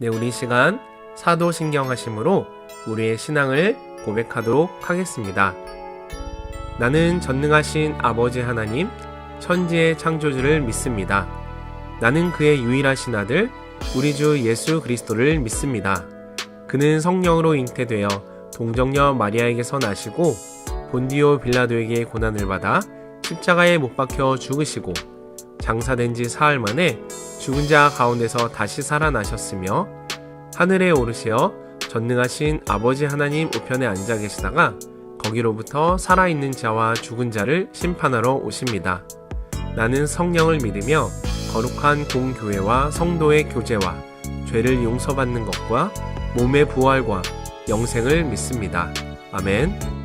네, 우리 시간 사도신경하심으로 우리의 신앙을 고백하도록 하겠습니다. 나는 전능하신 아버지 하나님, 천지의 창조주를 믿습니다. 나는 그의 유일하신 아들, 우리 주 예수 그리스도를 믿습니다. 그는 성령으로 잉태되어 동정녀 마리아에게서 나시고 본디오 빌라도에게 고난을 받아 십자가에 못 박혀 죽으시고 장사된 지 사흘 만에 죽은 자 가운데서 다시 살아나셨으며 하늘에 오르시어 전능하신 아버지 하나님 우편에 앉아 계시다가 거기로부터 살아있는 자와 죽은 자를 심판하러 오십니다. 나는 성령을 믿으며 거룩한 공교회와 성도의 교제와 죄를 용서받는 것과 몸의 부활과 영생을 믿습니다. 아멘.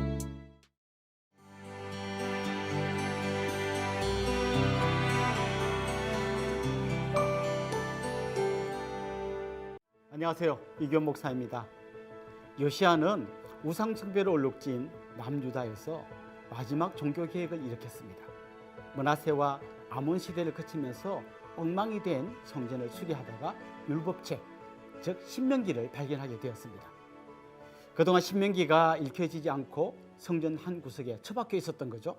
안녕하세요. 이규현 목사입니다. 요시야는 우상숭배로 얼룩진 남유다에서 마지막 종교개혁을 일으켰습니다. 므낫세와 아몬 시대를 거치면서 엉망이 된 성전을 수리하다가 율법책, 즉 신명기를 발견하게 되었습니다. 그동안 신명기가 읽혀지지 않고 성전 한 구석에 처박혀 있었던 거죠.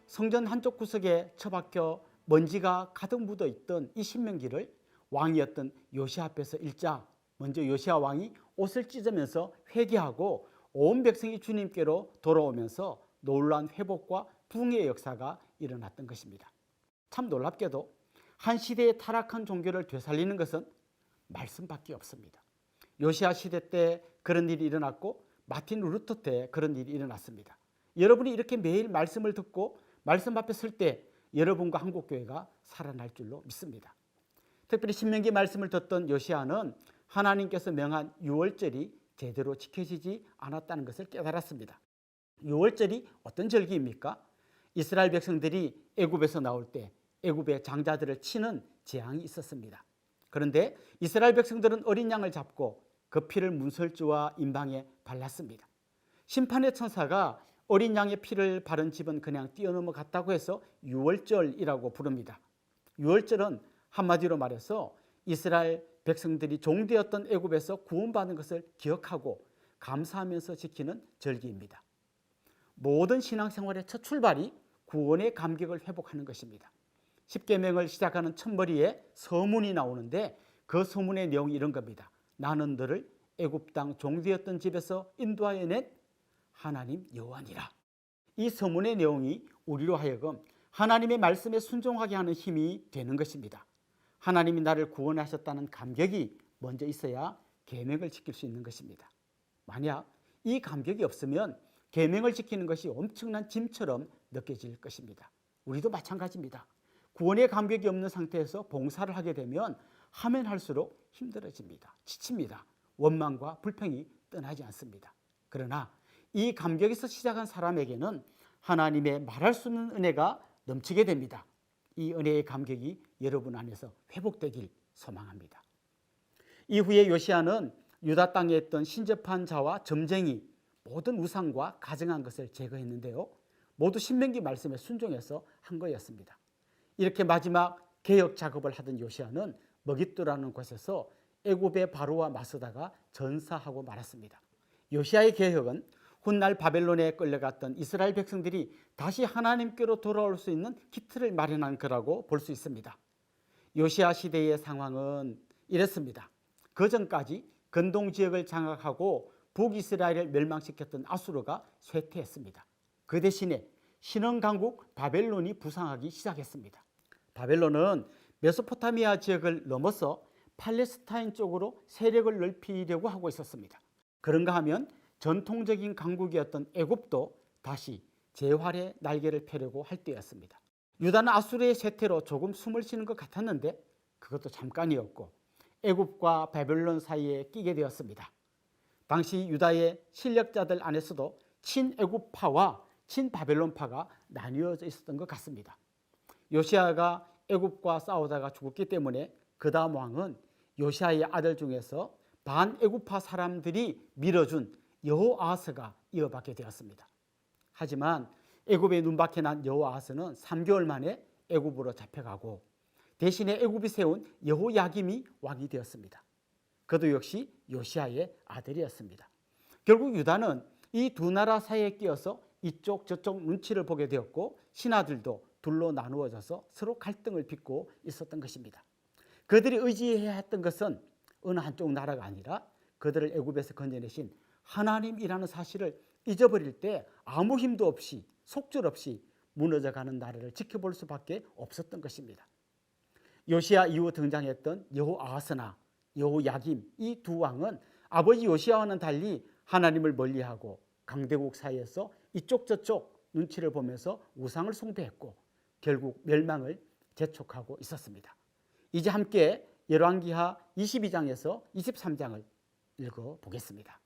성전 한쪽 구석에 처박혀 먼지가 가득 묻어있던 이 신명기를 왕이었던 요시야 앞에서 읽자 먼저 요시야 왕이 옷을 찢으면서 회개하고 온 백성이 주님께로 돌아오면서 놀라운 회복과 부흥의 역사가 일어났던 것입니다. 참 놀랍게도 한 시대의 타락한 종교를 되살리는 것은 말씀밖에 없습니다. 요시야 시대 때 그런 일이 일어났고 마틴 루터 때 그런 일이 일어났습니다. 여러분이 이렇게 매일 말씀을 듣고 말씀 앞에 설 때 여러분과 한국교회가 살아날 줄로 믿습니다. 특별히 신명기 말씀을 듣던 요시야는 하나님께서 명한 유월절이 제대로 지켜지지 않았다는 것을 깨달았습니다. 유월절이 어떤 절기입니까? 이스라엘 백성들이 애굽에서 나올 때 애굽의 장자들을 치는 재앙이 있었습니다. 그런데 이스라엘 백성들은 어린 양을 잡고 그 피를 문설주와 임방에 발랐습니다. 심판의 천사가 어린 양의 피를 바른 집은 그냥 뛰어넘어 갔다고 해서 유월절이라고 부릅니다. 유월절은 한마디로 말해서 이스라엘 백성들이 종되었던 애굽에서 구원받은 것을 기억하고 감사하면서 지키는 절기입니다. 모든 신앙생활의 첫 출발이 구원의 감격을 회복하는 것입니다. 십계명을 시작하는 첫머리에 서문이 나오는데 그 서문의 내용이 이런 겁니다. 나는 너를 애굽 땅 종되었던 집에서 인도하여 낸 하나님 여호와니라. 이 서문의 내용이 우리로 하여금 하나님의 말씀에 순종하게 하는 힘이 되는 것입니다. 하나님이 나를 구원하셨다는 감격이 먼저 있어야 계명을 지킬 수 있는 것입니다. 만약 이 감격이 없으면 계명을 지키는 것이 엄청난 짐처럼 느껴질 것입니다. 우리도 마찬가지입니다. 구원의 감격이 없는 상태에서 봉사를 하게 되면 하면 할수록 힘들어집니다. 지칩니다. 원망과 불평이 떠나지 않습니다. 그러나 이 감격에서 시작한 사람에게는 하나님의 말할 수 없는 은혜가 넘치게 됩니다. 이 은혜의 감격이 여러분 안에서 회복되길 소망합니다. 이후에 요시야는 유다 땅에 있던 신접한 자와 점쟁이 모든 우상과 가증한 것을 제거했는데요. 모두 신명기 말씀에 순종해서 한 거였습니다. 이렇게 마지막 개혁 작업을 하던 요시야는 머깃도라는 곳에서 애굽의 바로와 맞서다가 전사하고 말았습니다. 요시야의 개혁은 훗날 바벨론에 끌려갔던 이스라엘 백성들이 다시 하나님께로 돌아올 수 있는 기틀을 마련한 거라고 볼 수 있습니다. 요시야 시대의 상황은 이랬습니다. 그 전까지 근동 지역을 장악하고 북이스라엘을 멸망시켰던 아수르가 쇠퇴했습니다. 그 대신에 신흥강국 바벨론이 부상하기 시작했습니다. 바벨론은 메소포타미아 지역을 넘어서 팔레스타인 쪽으로 세력을 넓히려고 하고 있었습니다. 그런가 하면 전통적인 강국이었던 애굽도 다시 재활의 날개를 펴려고 할 때였습니다. 유다는 아수르의 쇠퇴로 조금 숨을 쉬는 것 같았는데 그것도 잠깐이었고 애굽과 바벨론 사이에 끼게 되었습니다. 당시 유다의 실력자들 안에서도 친애굽파와 친바벨론파가 나뉘어져 있었던 것 같습니다. 요시야가 애굽과 싸우다가 죽었기 때문에 그 다음 왕은 요시야의 아들 중에서 반애굽파 사람들이 밀어준 여호아하스가 이어받게 되었습니다. 하지만 애굽에 눈박혀 난 여호아하스는 3개월 만에 애굽으로 잡혀가고 대신에 애굽이 세운 여호야김이 왕이 되었습니다. 그도 역시 요시야의 아들이었습니다. 결국 유다는 이 두 나라 사이에 끼어서 이쪽 저쪽 눈치를 보게 되었고 신하들도 둘로 나누어져서 서로 갈등을 빚고 있었던 것입니다. 그들이 의지해야 했던 것은 어느 한쪽 나라가 아니라 그들을 애굽에서 건져내신 하나님이라는 사실을 잊어버릴 때 아무 힘도 없이 속절없이 무너져가는 나라를 지켜볼 수밖에 없었던 것입니다. 요시야 이후 등장했던 여호아하스나 여호야김 이 두 왕은 아버지 요시야와는 달리 하나님을 멀리하고 강대국 사이에서 이쪽 저쪽 눈치를 보면서 우상을 숭배했고 결국 멸망을 재촉하고 있었습니다. 이제 함께 열왕기하 22장에서 23장을 읽어보겠습니다.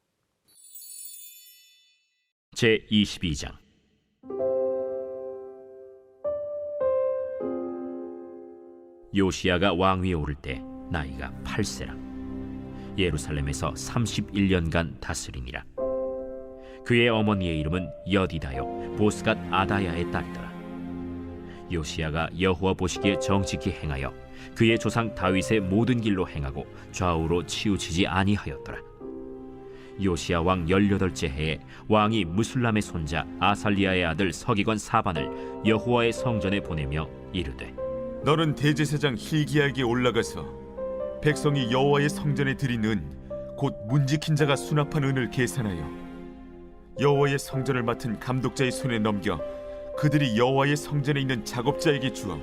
제22장. 요시야가 왕위에 오를 때 나이가 8세라. 예루살렘에서 31년간 다스리니라. 그의 어머니의 이름은 여디다요 보스갓 아다야의 딸이더라. 요시야가 여호와 보시기에 정직히 행하여 그의 조상 다윗의 모든 길로 행하고 좌우로 치우치지 아니하였더라. 요시야 왕 18째 해에 왕이 무술람의 손자 아살리아의 아들 서기관 사반을 여호와의 성전에 보내며 이르되, 너는 대제사장 hil기야에게 올라가서 백성이 여호와의 성전에 드린 은 곧 문지킨 자가 수납한 은을 계산하여 여호와의 성전을 맡은 감독자의 손에 넘겨 그들이 여호와의 성전에 있는 작업자에게 주어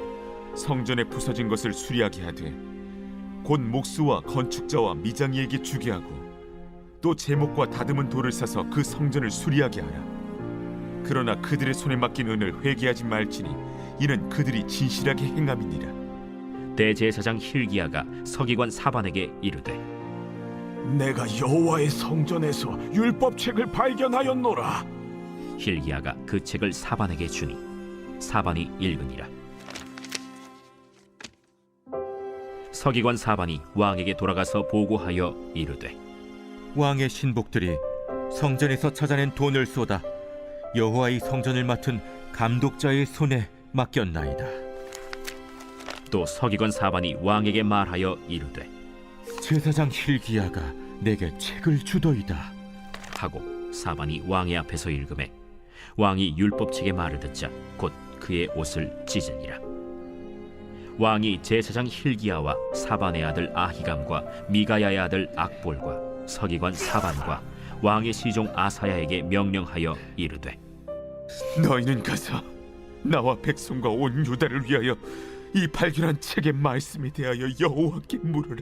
성전에 부서진 것을 수리하게 하되 곧 목수와 건축자와 미장이에게 주게 하고 또 제목과 다듬은 돌을 사서 그 성전을 수리하게 하라. 그러나 그들의 손에 맡긴 은을 회개하지 말지니 이는 그들이 진실하게 행함이니라. 대제사장 hil기야가 서기관 사반에게 이르되, 내가 여호와의 성전에서 율법책을 발견하였노라. hil기야가 그 책을 사반에게 주니 사반이 읽으니라. 서기관 사반이 왕에게 돌아가서 보고하여 이르되, 왕의 신복들이 성전에서 찾아낸 돈을 쏟아 여호와의 성전을 맡은 감독자의 손에 맡겼나이다. 또 서기관 사반이 왕에게 말하여 이르되, 제사장 hil기야가 내게 책을 주더이다 하고 사반이 왕의 앞에서 읽음에 왕이 율법책의 말을 듣자 곧 그의 옷을 찢으니라. 왕이 제사장 hil기야와 사반의 아들 아히감과 미가야의 아들 악볼과 서기관 사반과 왕의 시종 아사야에게 명령하여 이르되, 너희는 가서 나와 백성과 온 유다를 위하여 이 발견한 책의 말씀에 대하여 여호와께 물으라.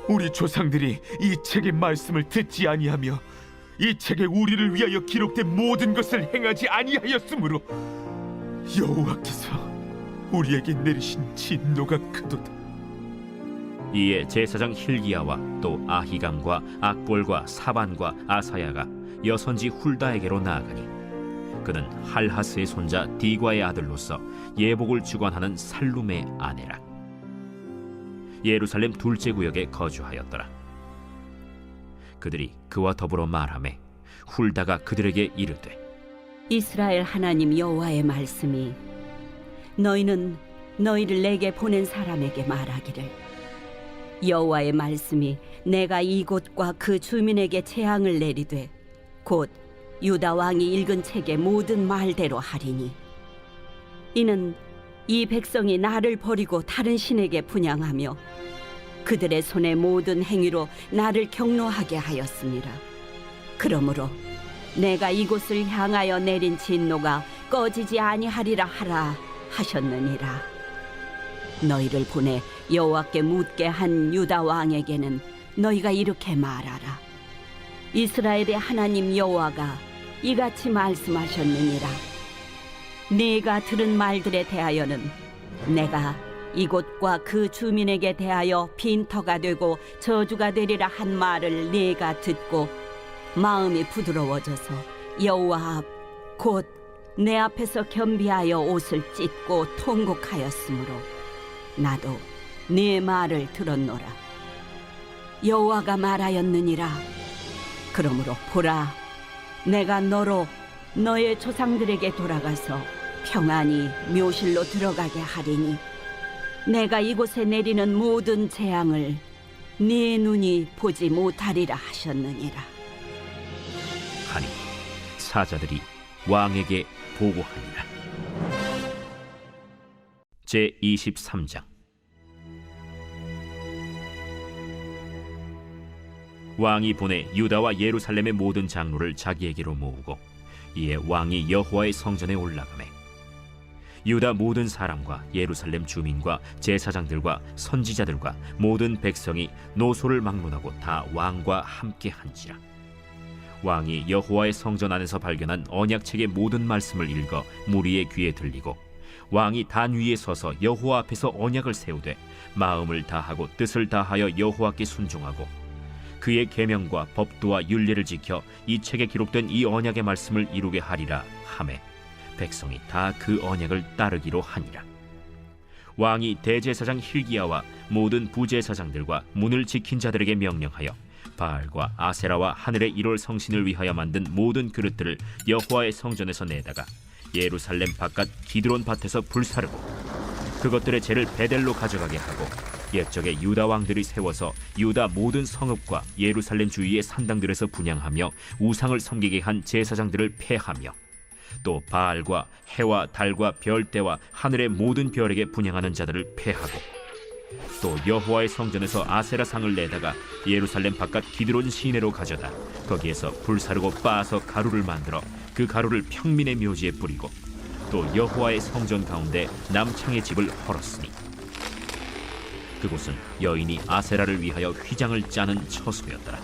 우리 조상들이 이 책의 말씀을 듣지 아니하며 이 책에 우리를 위하여 기록된 모든 것을 행하지 아니하였으므로 여호와께서 우리에게 내리신 진노가 크도다. 이에 제사장 hil기야와 또 아히감과 악볼과 사반과 아사야가 여선지 훌다에게로 나아가니 그는 할하스의 손자 디과의 아들로서 예복을 주관하는 살룸의 아내라. 예루살렘 둘째 구역에 거주하였더라. 그들이 그와 더불어 말하매 훌다가 그들에게 이르되, 이스라엘 하나님 여호와의 말씀이 너희는 너희를 내게 보낸 사람에게 말하기를, 여호와의 말씀이 내가 이곳과 그 주민에게 재앙을 내리되 곧 유다 왕이 읽은 책의 모든 말대로 하리니, 이는 이 백성이 나를 버리고 다른 신에게 분향하며 그들의 손의 모든 행위로 나를 경노하게 하였습니다. 그러므로 내가 이곳을 향하여 내린 진노가 꺼지지 아니하리라 하라 하셨느니라. 너희를 보내 여호와께 묻게 한 유다 왕에게는 너희가 이렇게 말하라. 이스라엘의 하나님 여호와가 이같이 말씀하셨느니라. 네가 들은 말들에 대하여는 내가 이곳과 그 주민에게 대하여 빈터가 되고 저주가 되리라 한 말을 네가 듣고 마음이 부드러워져서 여호와 앞 곧 내 앞에서 겸비하여 옷을 찢고 통곡하였으므로 나도 네 말을 들었노라. 여호와가 말하였느니라. 그러므로 보라, 내가 너로 너의 조상들에게 돌아가서 평안히 묘실로 들어가게 하리니 내가 이곳에 내리는 모든 재앙을 네 눈이 보지 못하리라 하셨느니라. 하니 사자들이 왕에게 보고하니라. 제 23장. 왕이 보내 유다와 예루살렘의 모든 장로를 자기에게로 모으고 이에 왕이 여호와의 성전에 올라가매 유다 모든 사람과 예루살렘 주민과 제사장들과 선지자들과 모든 백성이 노소를 막론하고 다 왕과 함께 한지라. 왕이 여호와의 성전 안에서 발견한 언약책의 모든 말씀을 읽어 무리의 귀에 들리고 왕이 단 위에 서서 여호와 앞에서 언약을 세우되 마음을 다하고 뜻을 다하여 여호와께 순종하고 그의 계명과 법도와 율례를 지켜 이 책에 기록된 이 언약의 말씀을 이루게 하리라 하매 백성이 다 그 언약을 따르기로 하니라. 왕이 대제사장 hil기야와 모든 부제사장들과 문을 지킨 자들에게 명령하여 바알과 아세라와 하늘의 1월 성신을 위하여 만든 모든 그릇들을 여호와의 성전에서 내다가 예루살렘 바깥 기드론 밭에서 불사르고 그것들의 재를 베델로 가져가게 하고 옛적에 유다 왕들이 세워서 유다 모든 성읍과 예루살렘 주위의 산당들에서 분향하며 우상을 섬기게 한 제사장들을 폐하며 또 바알과 해와 달과 별대와 하늘의 모든 별에게 분향하는 자들을 폐하고 또 여호와의 성전에서 아세라 상을 내다가 예루살렘 바깥 기드론 시내로 가져다 거기에서 불사르고 빻아서 가루를 만들어 그 가루를 평민의 묘지에 뿌리고 또 여호와의 성전 가운데 남창의 집을 헐었으니 그곳은 여인이 아세라를 위하여 휘장을 짜는 처소였더라.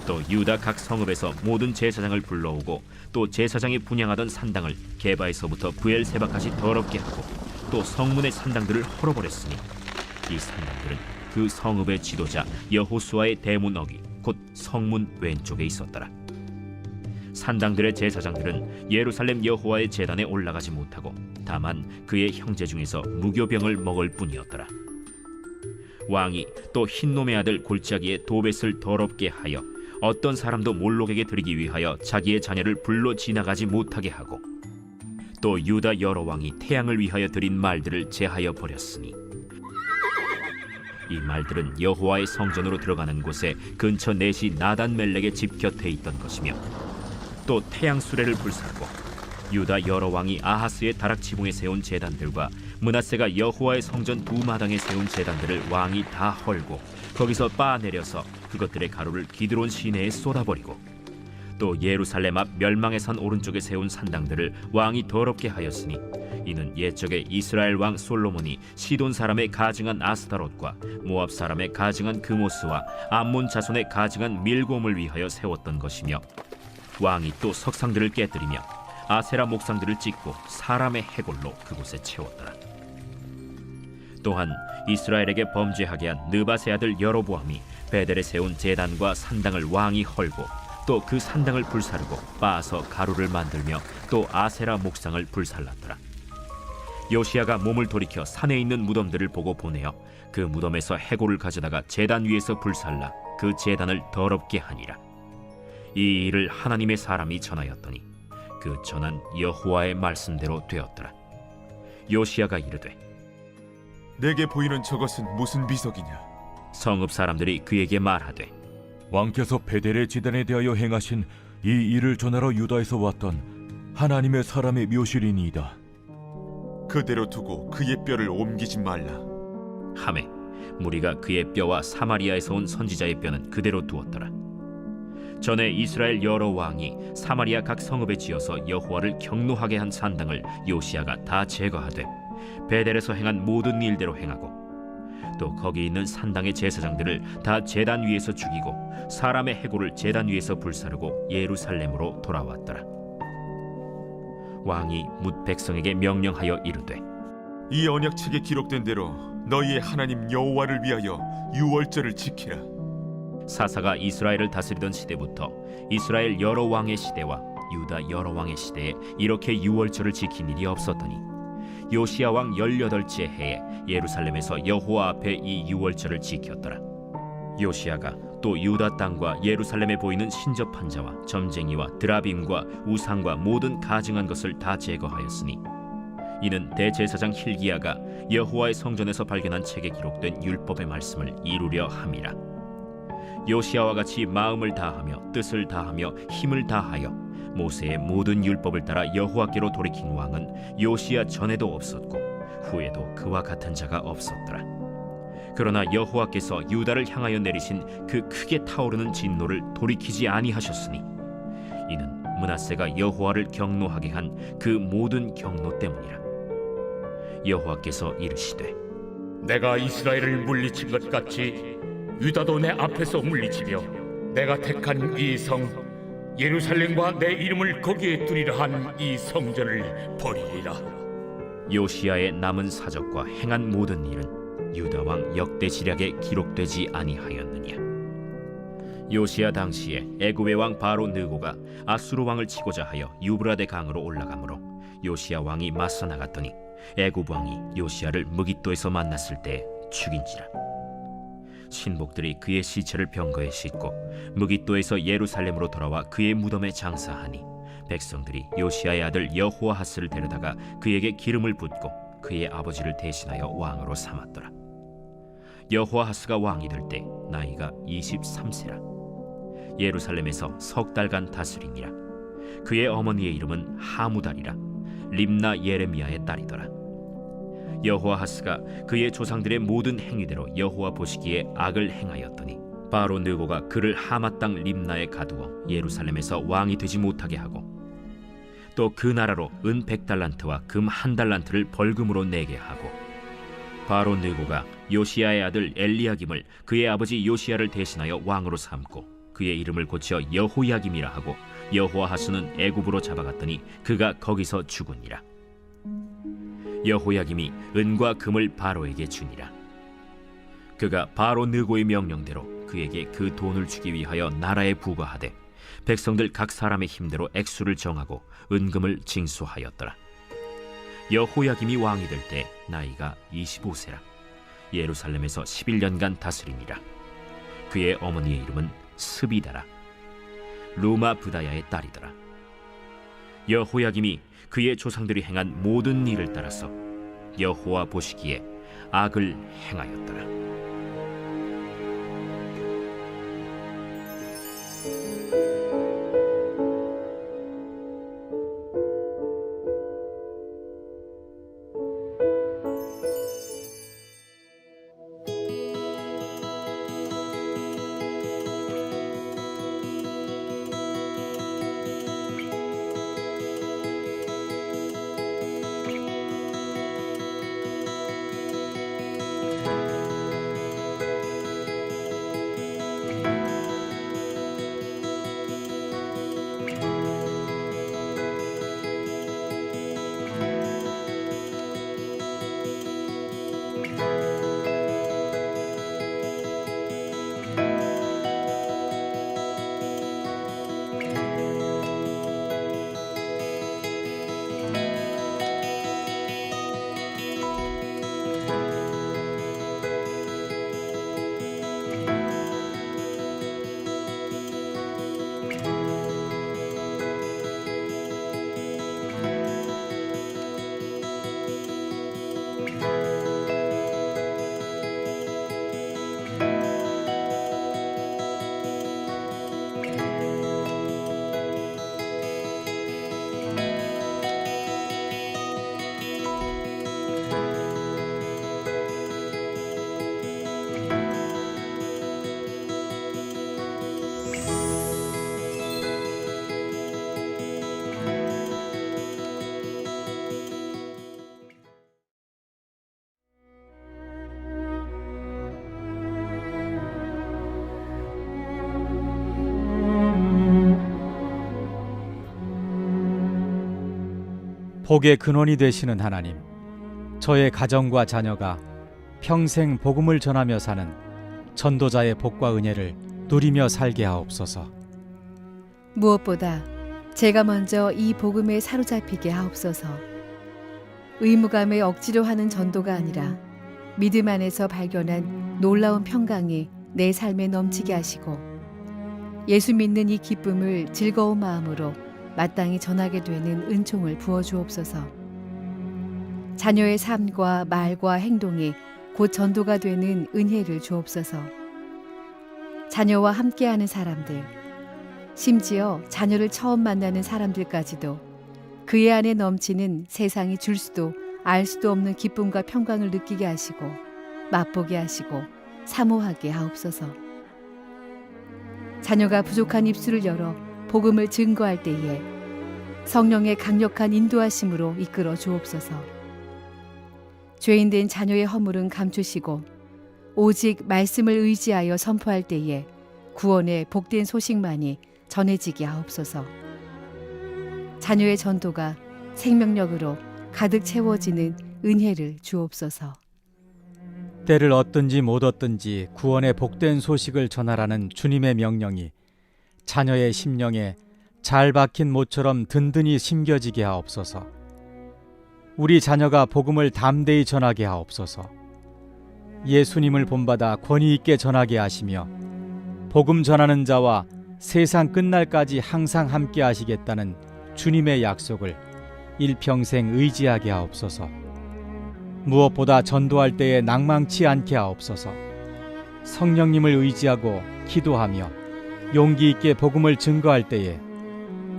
또 유다 각 성읍에서 모든 제사장을 불러오고 또 제사장이 분향하던 산당을 게바에서부터 브엘세바까지 더럽게 하고 또 성문의 산당들을 헐어버렸으니 이 산당들은 그 성읍의 지도자 여호수아의 대문 어귀 곧 성문 왼쪽에 있었더라. 산당들의 제사장들은 예루살렘 여호와의 제단에 올라가지 못하고 다만 그의 형제 중에서 무교병을 먹을 뿐이었더라. 왕이 또 흰놈의 아들 골짜기에 도벳을 더럽게 하여 어떤 사람도 몰록에게 드리기 위하여 자기의 자녀를 불러 지나가지 못하게 하고 또 유다 여러 왕이 태양을 위하여 드린 말들을 제하여 버렸으니 이 말들은 여호와의 성전으로 들어가는 곳에 근처 넷이 나단멜렉의 집 곁에 있던 것이며 또 태양 수레를 불사르고 유다 여러 왕이 아하스의 다락 지붕에 세운 제단들과 므낫세가 여호와의 성전 두 마당에 세운 제단들을 왕이 다 헐고 거기서 빻아내려서 그것들의 가루를 기드론 시내에 쏟아버리고 또 예루살렘 앞 멸망의 산 오른쪽에 세운 산당들을 왕이 더럽게 하였으니 이는 옛적에 이스라엘 왕 솔로몬이 시돈 사람의 가증한 아스타롯과 모압 사람의 가증한 그모스와 암몬 자손의 가증한 밀곰을 위하여 세웠던 것이며 왕이 또 석상들을 깨뜨리며 아세라 목상들을 찍고 사람의 해골로 그곳에 채웠더라. 또한 이스라엘에게 범죄하게 한 느바세 아들 여로보암이 베델에 세운 제단과 산당을 왕이 헐고 또 그 산당을 불사르고 빻아서 가루를 만들며 또 아세라 목상을 불살랐더라. 요시야가 몸을 돌이켜 산에 있는 무덤들을 보고 보내어 그 무덤에서 해골을 가져다가 제단 위에서 불살라 그 제단을 더럽게 하니라. 이 일을 하나님의 사람이 전하였더니 그 전한 여호와의 말씀대로 되었더라. 요시야가 이르되 내게 보이는 저것은 무슨 비석이냐? 성읍 사람들이 그에게 말하되 왕께서 베델의 지단에 대하여 행하신 이 일을 전하러 유다에서 왔던 하나님의 사람의 묘실이니이다. 그대로 두고 그의 뼈를 옮기지 말라. 하매 무리가 그의 뼈와 사마리아에서 온 선지자의 뼈는 그대로 두었더라. 전에 이스라엘 여러 왕이 사마리아 각 성읍에 지어서 여호와를 경노하게 한 산당을 요시야가 다 제거하되 베델에서 행한 모든 일대로 행하고 또 거기 있는 산당의 제사장들을 다 제단 위에서 죽이고 사람의 해골을 제단 위에서 불사르고 예루살렘으로 돌아왔더라. 왕이 뭇 백성에게 명령하여 이르되 이 언약책에 기록된 대로 너희의 하나님 여호와를 위하여 유월절을 지키라. 사사가 이스라엘을 다스리던 시대부터 이스라엘 여러 왕의 시대와 유다 여러 왕의 시대에 이렇게 유월절을 지킨 일이 없었더니 요시야 왕 18째 해에 예루살렘에서 여호와 앞에 이 유월절을 지켰더라. 요시야가 또 유다 땅과 예루살렘에 보이는 신접한 자와 점쟁이와 드라빔과 우상과 모든 가증한 것을 다 제거하였으니 이는 대제사장 hil기야가 여호와의 성전에서 발견한 책에 기록된 율법의 말씀을 이루려 함이라. 요시야와 같이 마음을 다하며 뜻을 다하며 힘을 다하여 모세의 모든 율법을 따라 여호와께로 돌이킨 왕은 요시야 전에도 없었고 후에도 그와 같은 자가 없었더라. 그러나 여호와께서 유다를 향하여 내리신 그 크게 타오르는 진노를 돌이키지 아니하셨으니 이는 므낫세가 여호와를 경노하게 한 그 모든 경노 때문이라. 여호와께서 이르시되 내가 이스라엘을 물리친 것 같이 유다도 내 앞에서 물리치며 내가 택한 이 성 예루살렘과 내 이름을 거기에 두리라 한 이 성전을 버리리라. 요시야의 남은 사적과 행한 모든 일은 유다 왕 역대 지략에 기록되지 아니하였느냐. 요시야 당시에 애굽의 왕 바로 느고가 아수르 왕을 치고자 하여 유브라데 강으로 올라가므로 요시야 왕이 맞서 나갔더니 애굽 왕이 요시야를 무깃도에서 만났을 때 죽인지라. 신복들이 그의 시체를 병거에 싣고 무깃도에서 예루살렘으로 돌아와 그의 무덤에 장사하니 백성들이 요시야의 아들 여호아하스를 데려다가 그에게 기름을 붓고 그의 아버지를 대신하여 왕으로 삼았더라. 여호아하스가 왕이 될 때 나이가 23세라. 예루살렘에서 석 달간 다스리니라. 그의 어머니의 이름은 하무달이라. 림나 예레미야의 딸이더라. 여호아하스가 그의 조상들의 모든 행위대로 여호와 보시기에 악을 행하였더니 바로 느고가 그를 하마 땅 림나에 가두어 예루살렘에서 왕이 되지 못하게 하고 또 그 나라로 은 100달란트와 금 1달란트를 벌금으로 내게 하고 바로 느고가 요시야의 아들 엘리야김을 그의 아버지 요시야를 대신하여 왕으로 삼고 그의 이름을 고쳐 여호야김이라 하고 여호아하스는 애굽으로 잡아갔더니 그가 거기서 죽으니라. 여호야김이 은과 금을 바로에게 주니라. 그가 바로 느고의 명령대로 그에게 그 돈을 주기 위하여 나라에 부과하되 백성들 각 사람의 힘대로 액수를 정하고 은금을 징수하였더라. 여호야김이 왕이 될 때 나이가 25세라. 예루살렘에서 11년간 다스리니라. 그의 어머니의 이름은 스비다라. 루마 부다야의 딸이더라. 여호야김이 그의 조상들이 행한 모든 일을 따라서 여호와 보시기에 악을 행하였더라. 복의 근원이 되시는 하나님, 저의 가정과 자녀가 평생 복음을 전하며 사는 전도자의 복과 은혜를 누리며 살게 하옵소서. 무엇보다 제가 먼저 이 복음에 사로잡히게 하옵소서. 의무감에 억지로 하는 전도가 아니라 믿음 안에서 발견한 놀라운 평강이 내 삶에 넘치게 하시고 예수 믿는 이 기쁨을 즐거운 마음으로 마땅히 전하게 되는 은총을 부어주옵소서. 자녀의 삶과 말과 행동이 곧 전도가 되는 은혜를 주옵소서. 자녀와 함께하는 사람들, 심지어 자녀를 처음 만나는 사람들까지도 그의 안에 넘치는 세상이 줄 수도 알 수도 없는 기쁨과 평강을 느끼게 하시고 맛보게 하시고 사모하게 하옵소서. 자녀가 부족한 입술을 열어 복음을 증거할 때에 성령의 강력한 인도하심으로 이끌어 주옵소서. 죄인된 자녀의 허물은 감추시고 오직 말씀을 의지하여 선포할 때에 구원의 복된 소식만이 전해지게 하옵소서. 자녀의 전도가 생명력으로 가득 채워지는 은혜를 주옵소서. 때를 얻든지 못 얻든지 구원의 복된 소식을 전하라는 주님의 명령이 자녀의 심령에 잘 박힌 못처럼 든든히 심겨지게 하옵소서. 우리 자녀가 복음을 담대히 전하게 하옵소서. 예수님을 본받아 권위 있게 전하게 하시며 복음 전하는 자와 세상 끝날까지 항상 함께 하시겠다는 주님의 약속을 일평생 의지하게 하옵소서. 무엇보다 전도할 때에 낭망치 않게 하옵소서. 성령님을 의지하고 기도하며 용기 있게 복음을 증거할 때에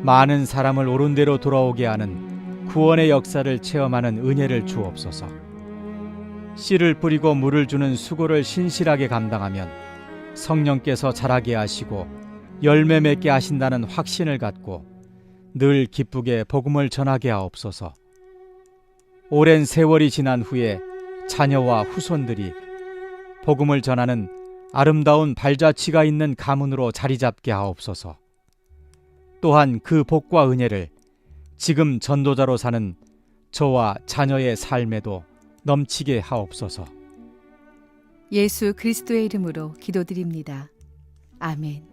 많은 사람을 옳은 대로 돌아오게 하는 구원의 역사를 체험하는 은혜를 주옵소서. 씨를 뿌리고 물을 주는 수고를 신실하게 감당하면 성령께서 자라게 하시고 열매 맺게 하신다는 확신을 갖고 늘 기쁘게 복음을 전하게 하옵소서. 오랜 세월이 지난 후에 자녀와 후손들이 복음을 전하는 아름다운 발자취가 있는 가문으로 자리 잡게 하옵소서. 또한 그 복과 은혜를 지금 전도자로 사는 저와 자녀의 삶에도 넘치게 하옵소서. 예수 그리스도의 이름으로 기도드립니다. 아멘.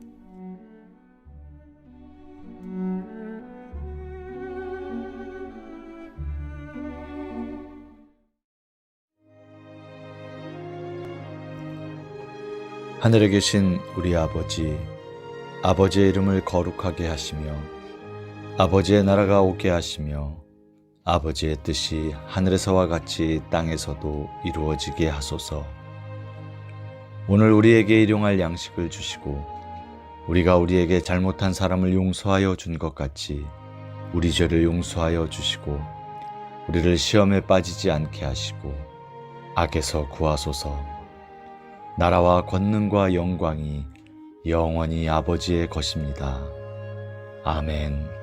하늘에 계신 우리 아버지, 아버지의 이름을 거룩하게 하시며 아버지의 나라가 오게 하시며 아버지의 뜻이 하늘에서와 같이 땅에서도 이루어지게 하소서. 오늘 우리에게 일용할 양식을 주시고 우리가 우리에게 잘못한 사람을 용서하여 준 것 같이 우리 죄를 용서하여 주시고 우리를 시험에 빠지지 않게 하시고 악에서 구하소서. 나라와 권능과 영광이 영원히 아버지의 것입니다. 아멘.